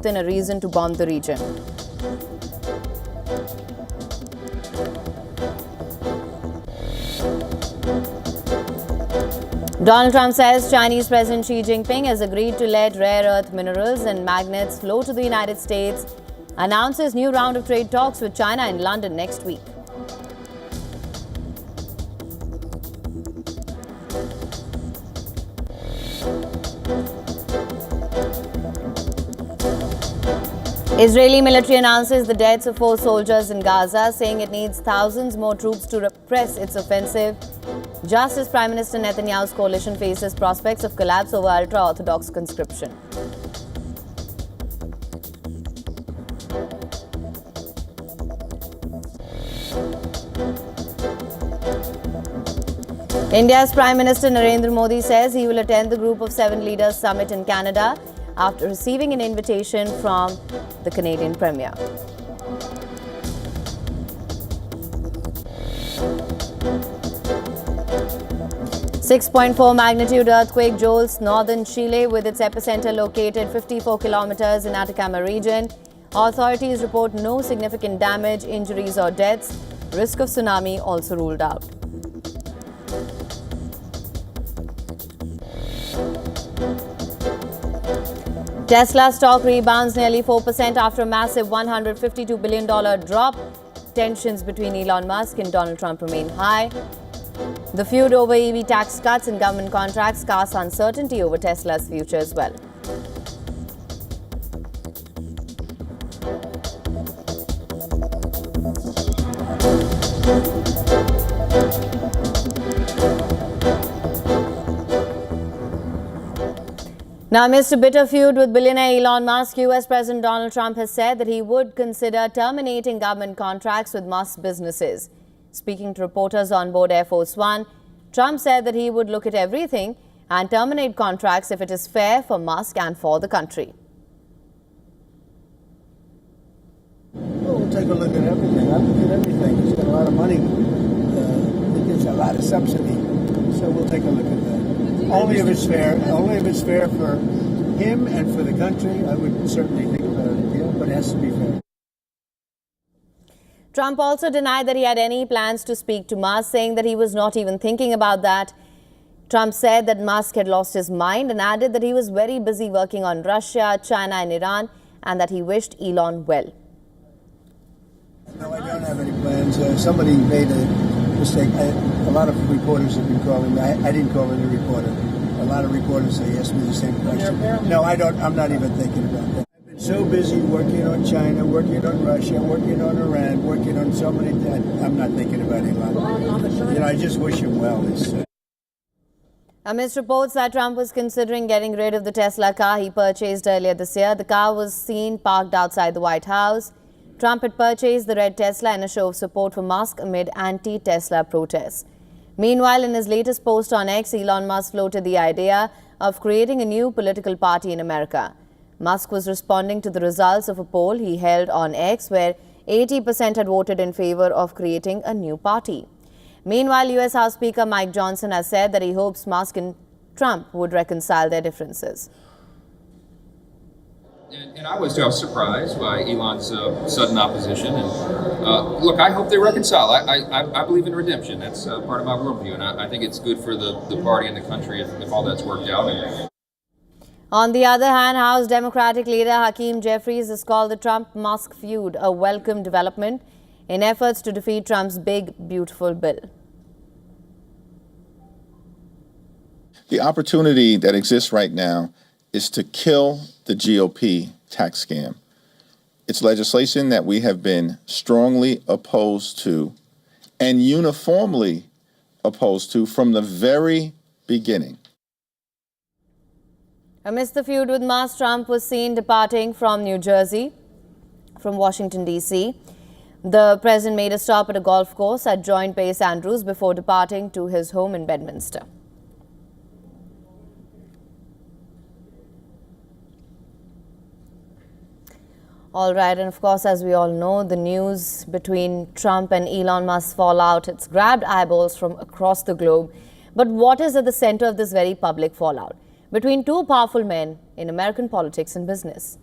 in a reason to bomb the region. Donald Trump says Chinese President Xi Jinping has agreed to let rare earth minerals and magnets flow to the United States, announces new round of trade talks with China in London next week. Israeli military announces the deaths of 4 soldiers in Gaza, saying it needs thousands more troops to repress its offensive. Just as Prime Minister Netanyahu's coalition faces prospects of collapse over ultra-Orthodox conscription. India's Prime Minister Narendra Modi says he will attend the Group of 7 Leaders Summit in Canada after receiving an invitation from the Canadian Premier. .4 magnitude earthquake jolts northern Chile with its epicenter located 54 kilometers in Atacama region. Authorities report no significant damage, injuries or deaths. Risk of tsunami also ruled out. Tesla stock rebounds nearly 4% after a massive $152 billion drop. Tensions between Elon Musk and Donald Trump remain high. The feud over EV tax cuts and government contracts casts uncertainty over Tesla's future as well. Now, amidst a bitter feud with billionaire Elon Musk, US President Donald Trump has said that he would consider terminating government contracts with Musk's businesses. Speaking to reporters on board Air Force One, Trump said that he would look at everything and terminate contracts if it is fair for Musk and for the country. Well, we'll take a look at everything. I look at everything. He's got a lot of money. He gets a lot of subsidy. So we'll take a look at that. Only if it's fair. Only if it's fair for him and for the country. I would certainly think about a deal, but it has to be fair. Trump also denied that he had any plans to speak to Musk, saying that he was not even thinking about that. Trump said that Musk had lost his mind and added that he was very busy working on Russia, China and Iran, and that he wished Elon well. No, I don't have any plans. Somebody made a mistake. A lot of reporters have been calling me. I didn't call any reporter. A lot of reporters, they asked me the same question. No, I don't. I'm not even thinking about that. I've been so busy working on China, working on Russia, working on Iran, working on so many that I'm not thinking about Elon. You know, I just wish him well. Amidst reports that Trump was considering getting rid of the Tesla car he purchased earlier this year, the car was seen parked outside the White House. Trump had purchased the red Tesla in a show of support for Musk amid anti-Tesla protests. Meanwhile, in his latest post on X, Elon Musk floated the idea of creating a new political party in America. Musk was responding to the results of a poll he held on X, where 80% had voted in favor of creating a new party. Meanwhile, US House Speaker Mike Johnson has said that he hopes Musk and Trump would reconcile their differences. And I was surprised by Elon's sudden opposition. And look, I hope they reconcile. I believe in redemption. That's part of my worldview. And I think it's good for the party and the country if all that's worked out. On the other hand, House Democratic leader Hakeem Jeffries has called the Trump-Musk feud a welcome development in efforts to defeat Trump's big, beautiful bill. The opportunity that exists right now is to kill the GOP tax scam. It's legislation that we have been strongly opposed to and uniformly opposed to from the very beginning. Amidst the feud with Musk, Trump was seen departing from New Jersey, from Washington, D.C. The president made a stop at a golf course at Joint Base Andrews before departing to his home in Bedminster. All right, and of course, as we all know, the news between Trump and Elon Musk's fallout, it's grabbed eyeballs from across the globe. But what is at the center of this very public fallout between two powerful men in American politics and business?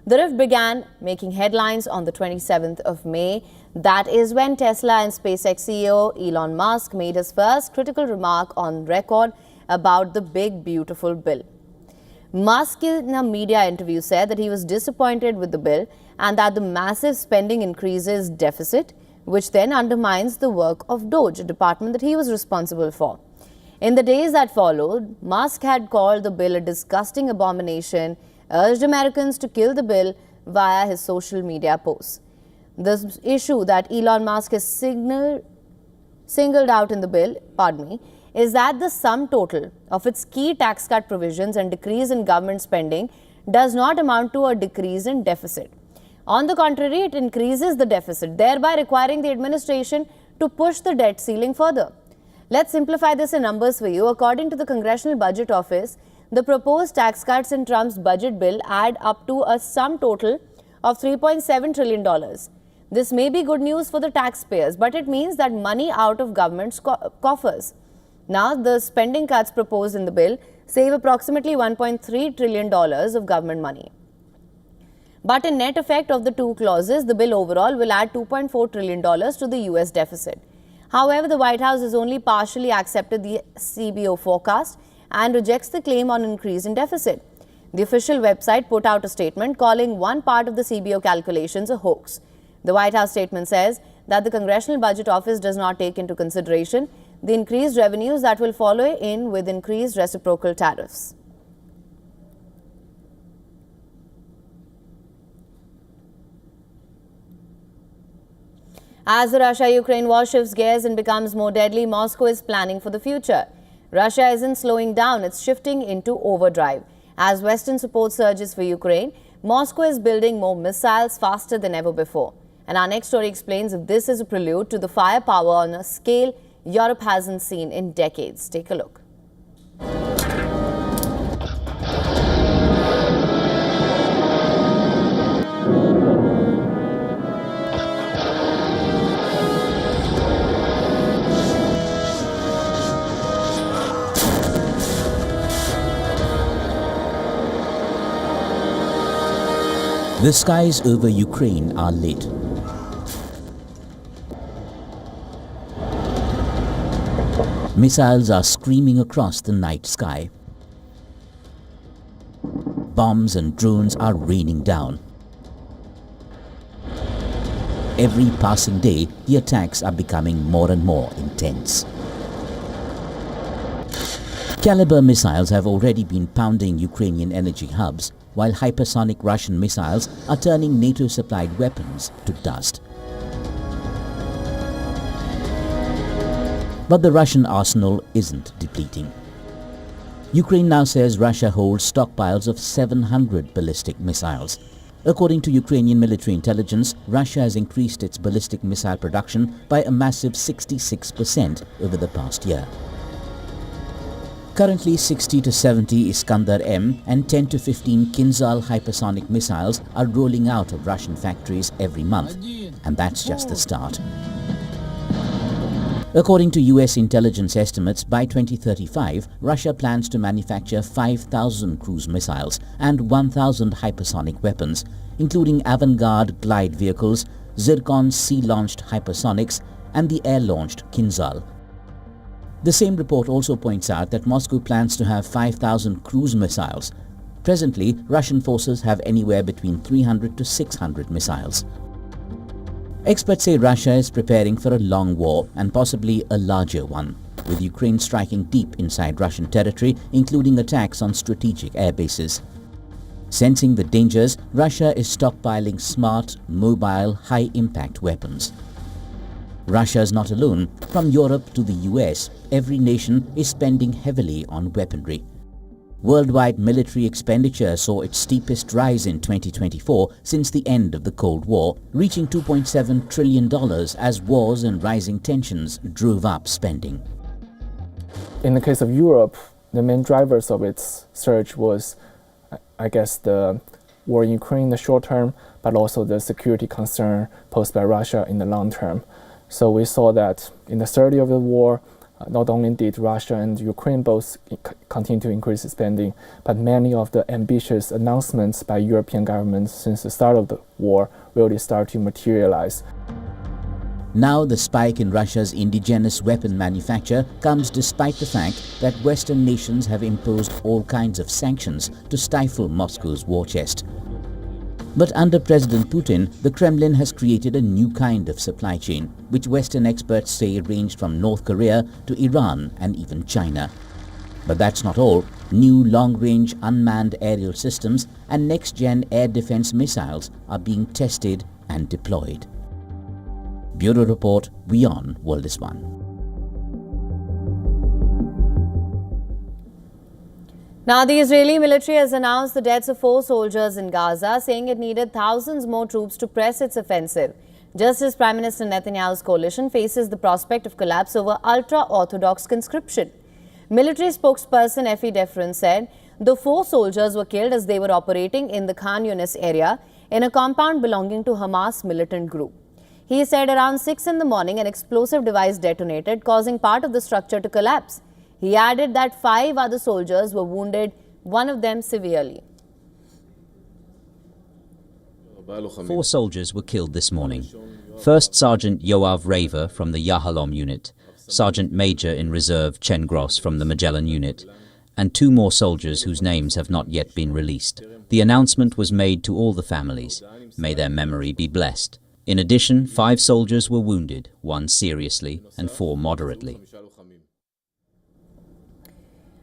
The rift began making headlines on the 27th of May. That is when Tesla and SpaceX CEO Elon Musk made his first critical remark on record about the big, beautiful bill. Musk in a media interview said that he was disappointed with the bill and that the massive spending increases deficit, which then undermines the work of DOGE, a department that he was responsible for. In the days that followed, Musk had called the bill a disgusting abomination, urged Americans to kill the bill via his social media posts. The issue that Elon Musk has singled out in the bill, is that the sum total of its key tax cut provisions and decrease in government spending does not amount to a decrease in deficit. On the contrary, it increases the deficit, thereby requiring the administration to push the debt ceiling further. Let's simplify this in numbers for you. According to the Congressional Budget Office, the proposed tax cuts in Trump's budget bill add up to a sum total of $3.7 trillion. This may be good news for the taxpayers, but it means that money out of government's coffers. Now, the spending cuts proposed in the bill save approximately $1.3 trillion of government money. But in net effect of the two clauses, the bill overall will add $2.4 trillion to the US deficit. However, the White House has only partially accepted the CBO forecast and rejects the claim on increase in deficit. The official website put out a statement calling one part of the CBO calculations a hoax. The White House statement says that the Congressional Budget Office does not take into consideration the increased revenues that will follow in with increased reciprocal tariffs. As the Russia-Ukraine war shifts gears and becomes more deadly, Moscow is planning for the future. Russia isn't slowing down, it's shifting into overdrive. As Western support surges for Ukraine, Moscow is building more missiles faster than ever before. And our next story explains if this is a prelude to the firepower on a scale Europe hasn't seen in decades. Take a look. The skies over Ukraine are lit. Missiles are screaming across the night sky. Bombs and drones are raining down. Every passing day, the attacks are becoming more and more intense. Caliber missiles have already been pounding Ukrainian energy hubs, while hypersonic Russian missiles are turning NATO-supplied weapons to dust. But the Russian arsenal isn't depleting. Ukraine now says Russia holds stockpiles of 700 ballistic missiles. According to Ukrainian military intelligence, Russia has increased its ballistic missile production by a massive 66% over the past year. Currently, 60 to 70 Iskander-M and 10 to 15 Kinzhal hypersonic missiles are rolling out of Russian factories every month, and that's just the start. According to US intelligence estimates, by 2035, Russia plans to manufacture 5,000 cruise missiles and 1,000 hypersonic weapons, including Avangard glide vehicles, Zircon sea-launched hypersonics, and the air-launched Kinzhal. The same report also points out that Moscow plans to have 5,000 cruise missiles. Presently, Russian forces have anywhere between 300 to 600 missiles. Experts say Russia is preparing for a long war and possibly a larger one, with Ukraine striking deep inside Russian territory, including attacks on strategic air bases. Sensing the dangers, Russia is stockpiling smart, mobile, high-impact weapons. Russia is not alone. From Europe to the US, every nation is spending heavily on weaponry. Worldwide military expenditure saw its steepest rise in 2024 since the end of the Cold War, reaching $2.7 trillion as wars and rising tensions drove up spending. In the case of Europe, the main drivers of its surge was, I guess, the war in Ukraine in the short term, but also the security concern posed by Russia in the long term. So we saw that in the start of the war, Not only did Russia and Ukraine both continue to increase spending, but many of the ambitious announcements by European governments since the start of the war really start to materialize. Now the spike in Russia's indigenous weapon manufacture comes despite the fact that Western nations have imposed all kinds of sanctions to stifle Moscow's war chest. But under President Putin, the Kremlin has created a new kind of supply chain, which Western experts say ranged from North Korea to Iran and even China. But that's not all. New long-range unmanned aerial systems and next-gen air defense missiles are being tested and deployed. Bureau Report, WION World is One. Now, the Israeli military has announced the deaths of 4 soldiers in Gaza, saying it needed thousands more troops to press its offensive, just as Prime Minister Netanyahu's coalition faces the prospect of collapse over ultra-Orthodox conscription. Military spokesperson Effie Defrin said the 4 soldiers were killed as they were operating in the Khan Yunis area in a compound belonging to Hamas militant group. He said around 6 in the morning, an explosive device detonated, causing part of the structure to collapse. He added that 5 other soldiers were wounded, one of them severely. 4 soldiers were killed this morning. First Sergeant Yoav Raver from the Yahalom unit, Sergeant Major in Reserve Chen Gross from the Magellan unit, and 2 more soldiers whose names have not yet been released. The announcement was made to all the families. May their memory be blessed. In addition, 5 soldiers were wounded, 1 seriously and 4 moderately.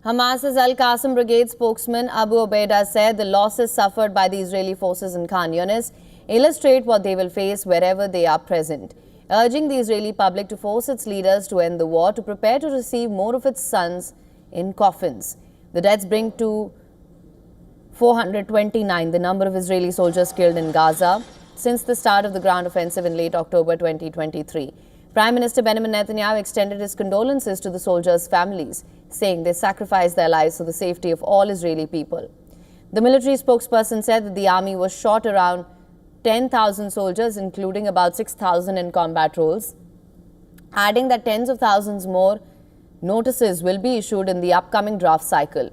Hamas's Al-Qassam Brigade spokesman Abu Ubaidah said the losses suffered by the Israeli forces in Khan Yunis illustrate what they will face wherever they are present, urging the Israeli public to force its leaders to end the war to prepare to receive more of its sons in coffins. The deaths bring to 429 the number of Israeli soldiers killed in Gaza since the start of the ground offensive in late October 2023. Prime Minister Benjamin Netanyahu extended his condolences to the soldiers' families, saying they sacrificed their lives for the safety of all Israeli people. The military spokesperson said that the army was short around 10,000 soldiers, including about 6,000 in combat roles, adding that tens of thousands more notices will be issued in the upcoming draft cycle.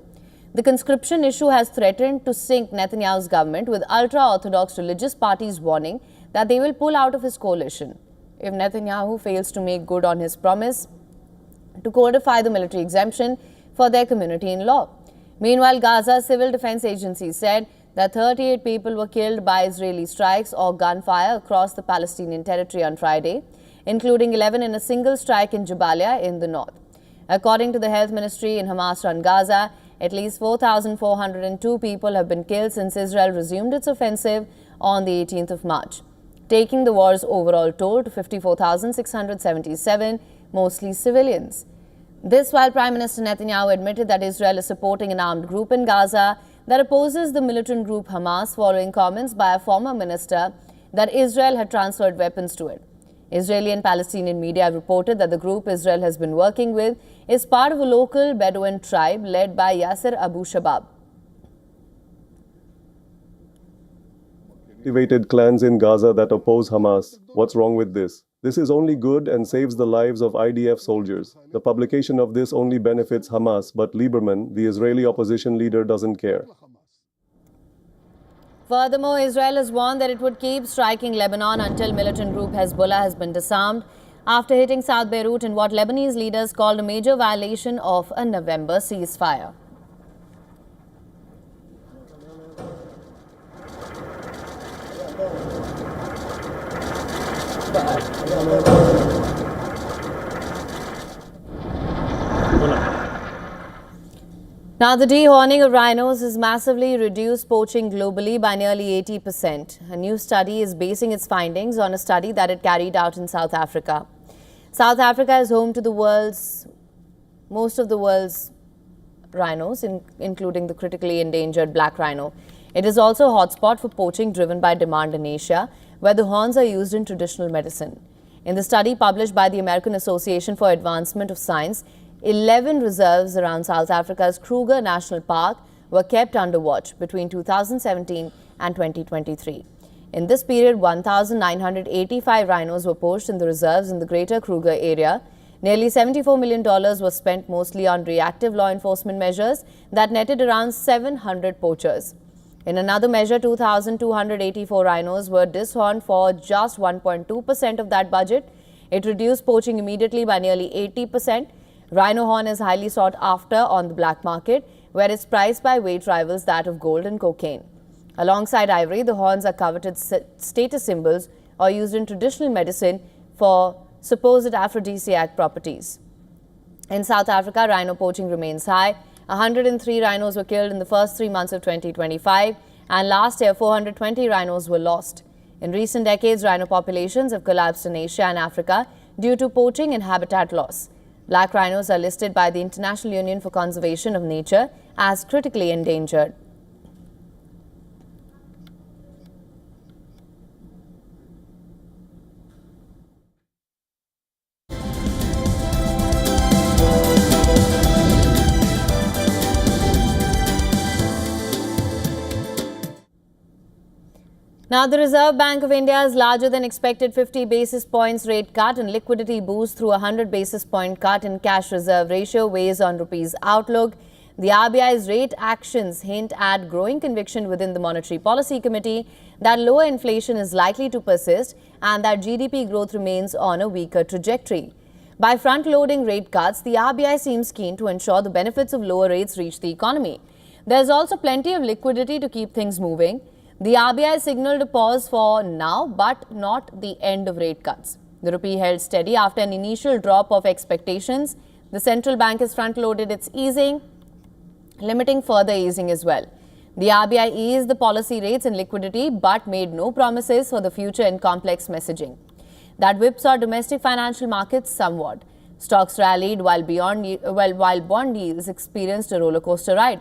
The conscription issue has threatened to sink Netanyahu's government, with ultra-Orthodox religious parties warning that they will pull out of his coalition if Netanyahu fails to make good on his promise to codify the military exemption for their community in law. Meanwhile, Gaza's civil defense agency said that 38 people were killed by Israeli strikes or gunfire across the Palestinian territory on Friday, including 11 in a single strike in Jabalia in the north. According to the health ministry in Hamas-run Gaza, at least 4,402 people have been killed since Israel resumed its offensive on the 18th of March, taking the war's overall toll to 54,677, mostly civilians. This while Prime Minister Netanyahu admitted that Israel is supporting an armed group in Gaza that opposes the militant group Hamas, following comments by a former minister that Israel had transferred weapons to it. Israeli and Palestinian media have reported that the group Israel has been working with is part of a local Bedouin tribe led by Yasser Abu Shabab. Activated clans in Gaza that oppose Hamas. What's wrong with this? This is only good and saves the lives of IDF soldiers. The publication of this only benefits Hamas, but Lieberman, the Israeli opposition leader, doesn't care. Furthermore, Israel has warned that it would keep striking Lebanon until militant group Hezbollah has been disarmed after hitting South Beirut in what Lebanese leaders called a major violation of a November ceasefire. Now, the dehorning of rhinos has massively reduced poaching globally by nearly 80%. A new study is basing its findings on a study that it carried out in South Africa. South Africa is home to most of the world's rhinos, including the critically endangered black rhino. It is also a hotspot for poaching driven by demand in Asia, where the horns are used in traditional medicine. In the study published by the American Association for Advancement of Science, 11 reserves around South Africa's Kruger National Park were kept under watch between 2017 and 2023. In this period, 1,985 rhinos were poached in the reserves in the Greater Kruger area, Nearly $74 million was spent mostly on reactive law enforcement measures that netted around 700 poachers. In another measure, 2,284 rhinos were dishorned for just 1.2% of that budget. It reduced poaching immediately by nearly 80%. Rhino horn is highly sought after on the black market, where it's priced by weight rivals that of gold and cocaine. Alongside ivory, the horns are coveted status symbols or used in traditional medicine for supposed aphrodisiac properties. In South Africa, rhino poaching remains high. 103 rhinos were killed in the first 3 months of 2025, and last year 420 rhinos were lost. In recent decades, rhino populations have collapsed in Asia and Africa due to poaching and habitat loss. Black rhinos are listed by the International Union for Conservation of Nature as critically endangered. Now, the Reserve Bank of India's larger than expected 50 basis points rate cut and liquidity boost through a 100 basis point cut in cash reserve ratio weighs on rupee's outlook. The RBI's rate actions hint at growing conviction within the Monetary Policy Committee that lower inflation is likely to persist and that GDP growth remains on a weaker trajectory. By front-loading rate cuts, the RBI seems keen to ensure the benefits of lower rates reach the economy. There's also plenty of liquidity to keep things moving. The RBI signaled a pause for now, but not the end of rate cuts. The rupee held steady after an initial drop of expectations. The central bank has front-loaded its easing, limiting further easing as well. The RBI eased the policy rates and liquidity, but made no promises for the future in complex messaging. That whipsawed domestic financial markets somewhat. Stocks rallied while bond yields experienced a rollercoaster ride.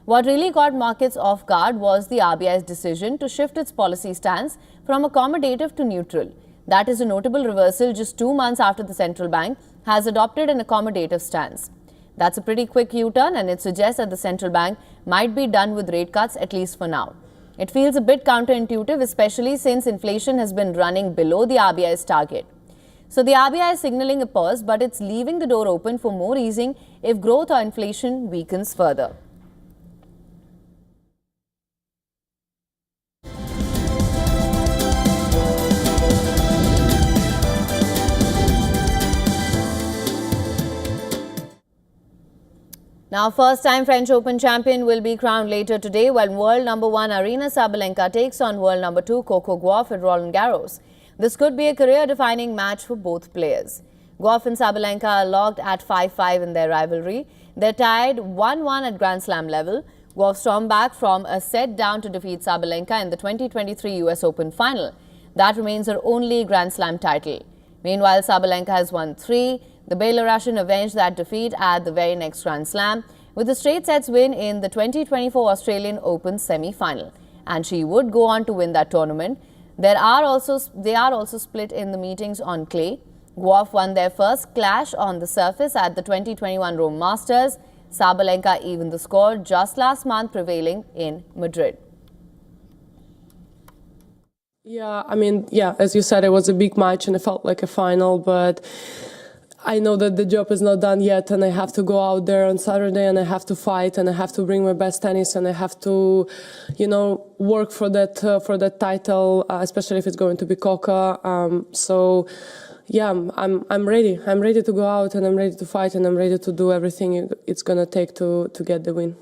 What really caught markets off guard was the RBI's decision to shift its policy stance from accommodative to neutral. That is a notable reversal just 2 months after the central bank has adopted an accommodative stance. That's a pretty quick U-turn, and it suggests that the central bank might be done with rate cuts, at least for now. It feels a bit counterintuitive, especially since inflation has been running below the RBI's target. So the RBI is signaling a pause, but it's leaving the door open for more easing if growth or inflation weakens further. Now, first-time French Open champion will be crowned later today when world number 1 Aryna Sabalenka takes on world number 2 Coco Gauff at Roland Garros. This could be a career-defining match for both players. Gauff and Sabalenka are locked at 5-5 in their rivalry. They're tied 1-1 at Grand Slam level. Gauff stormed back from a set down to defeat Sabalenka in the 2023 US Open final. That remains her only Grand Slam title. Meanwhile, Sabalenka has won 3. The Belarusian avenged that defeat at the very next Grand Slam with a straight sets win in the 2024 Australian Open semi-final. And she would go on to win that tournament. They are also split in the meetings on clay. Gauff won their first clash on the surface at the 2021 Rome Masters. Sabalenka evened the score just last month, prevailing in Madrid. Yeah, as you said, it was a big match and it felt like a final, but I know that the job is not done yet, and I have to go out there on Saturday and I have to fight and I have to bring my best tennis and I have to, work for that title, especially if it's going to be Coca. I'm ready. I'm ready to go out and I'm ready to fight and I'm ready to do everything it's gonna take to get the win.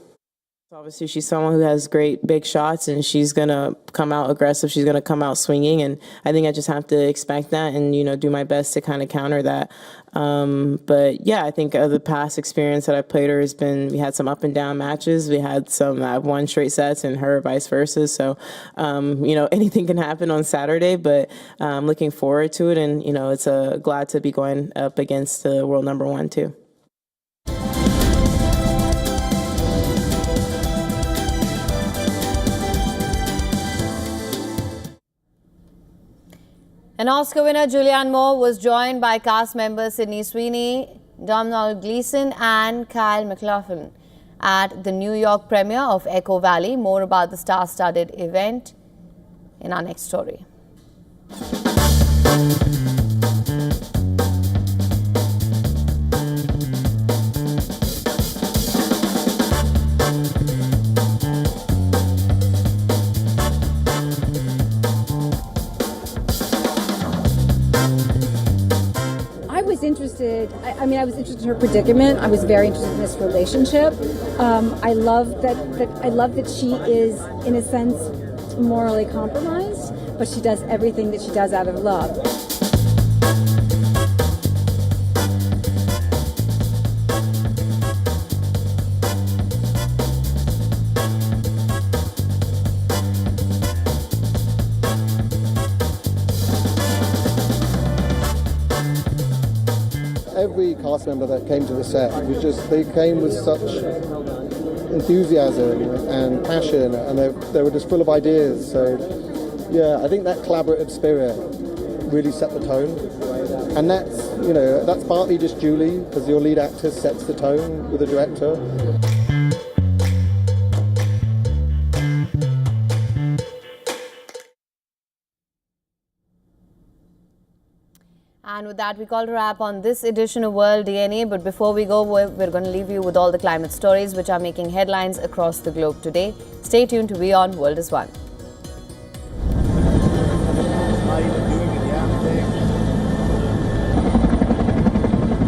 Obviously, she's someone who has great big shots, and she's going to come out aggressive. She's going to come out swinging, and I think I just have to expect that and, do my best to kind of counter that. I think the past experience that I played her we had some up and down matches. We had some I've won straight sets and her vice versa. So, anything can happen on Saturday, but I'm looking forward to it. And, it's glad to be going up against the world number 1 too. An Oscar winner, Julianne Moore, was joined by cast members Sydney Sweeney, Domhnall Gleeson and Kyle MacLachlan at the New York premiere of Echo Valley. More about the star-studded event in our next story. was interested. I mean, I was interested in her predicament. I was very interested in this relationship. I love that she is, in a sense, morally compromised, but she does everything that she does out of love. Every cast member that came to the set was they came with such enthusiasm and passion, and they were just full of ideas. So yeah, I think that collaborative spirit really set the tone, and that's partly just Julie, because your lead actor sets the tone with the director. And with that, we call a wrap on this edition of World DNA. But before we go, we're going to leave you with all the climate stories which are making headlines across the globe today. Stay tuned to WION World is One.